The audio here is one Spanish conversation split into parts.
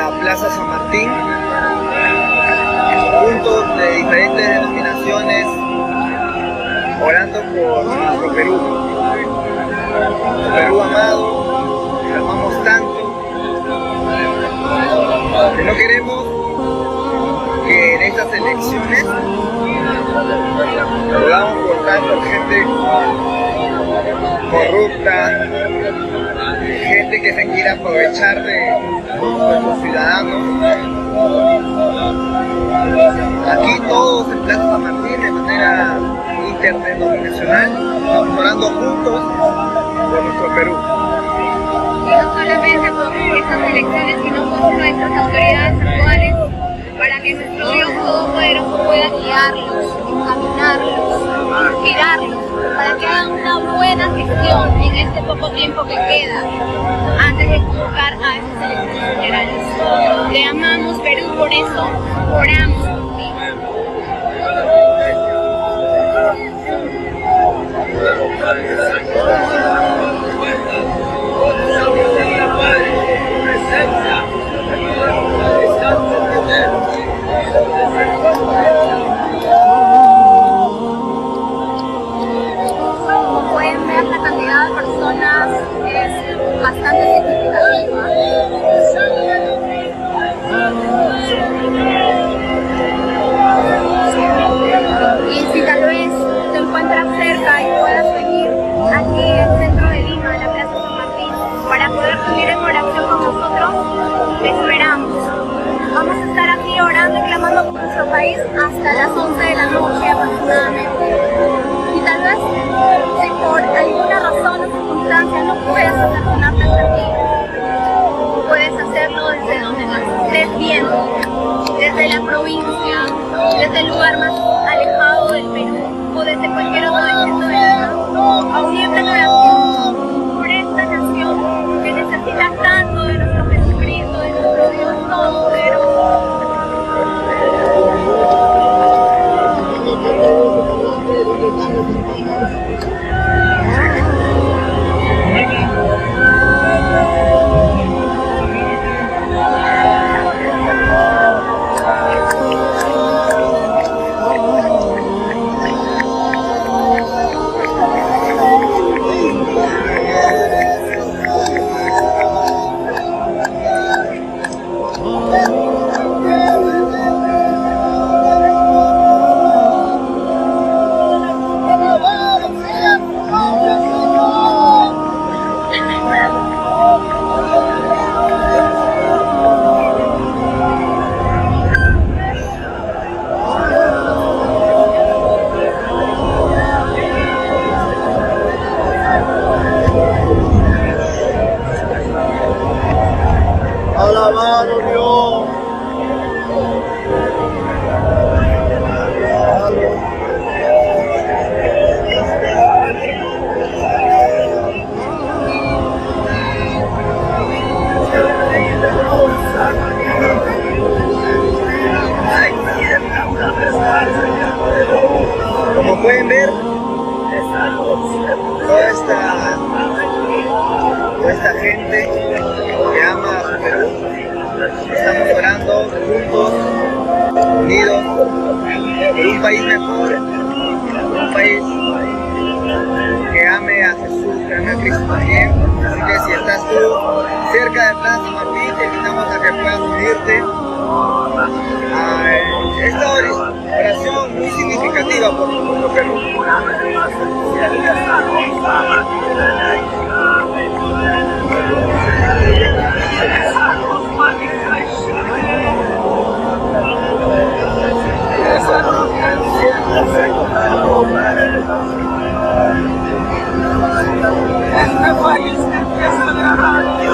la Plaza San Martín, juntos de diferentes denominaciones, orando por nuestro Perú. Nuestro Perú amado, que lo amamos tanto, que no queremos que en estas elecciones lo damos por tanta gente corrupta, gente que se quiera aprovechar de nuestros ciudadanos. Aquí todos en Plaza San Martín de manera interdenominacional estamos orando juntos por nuestro Perú. Y no solamente por estas elecciones, sino por nuestras autoridades actuales, para que nuestro Dios Todopoderoso pueda guiarlos, encaminarlos, inspirarlos, para que hagan una buena gestión en este poco tiempo que queda antes de convocar a estas elecciones generales. Te amamos, Perú, por eso oramos por ti. Como pueden ver, la cantidad de personas es bastante significativa. Y si tal vez te encuentras cerca y puedas venir aquí al centro de Lima, a la Plaza San Martín, para poder unir en oración con nosotros, te esperamos. Vamos a estar aquí orando y clamando por nuestro país hasta las 11 de la noche aproximadamente. Y tal vez, si por alguna razón o circunstancia no puedas acercarte hasta aquí, puedes hacerlo desde donde estés viendo, desde la provincia, desde el lugar más alejado del Perú, o desde cualquier otro distrito de Lima, a unirte en oración por esta nación que necesita tanto de nuestro Jesucristo, de nuestro Dios Todopoderoso. Alabado Dios. Como pueden ver, toda esta gente que ama a su Perú, estamos orando juntos, unidos, por un país mejor, un país que ame a Jesús, que ame a Cristo también. Así que si estás tú cerca de Plaza San Martín, te invitamos a que puedas unirte a esta oración muy significativa por nuestro Perú.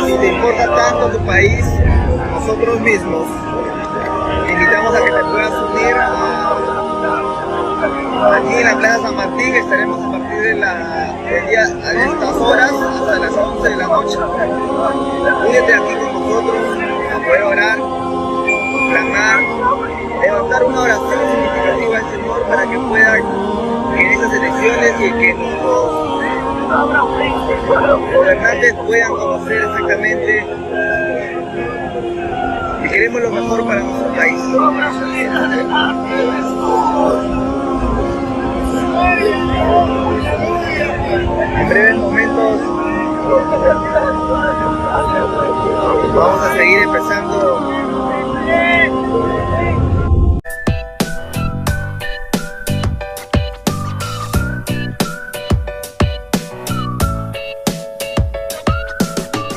Si te importa tanto tu país, nosotros mismos, te invitamos a que te puedas unir aquí en la Plaza San Martín. Estaremos a partir de estas horas hasta las 11 de la noche. Únete aquí con nosotros a poder orar, clamar, levantar una oración significativa al Señor para que pueda en estas elecciones y que nuestros gobernantes puedan conocer exactamente queremos lo mejor para nuestro país. En breves momentos vamos a seguir empezando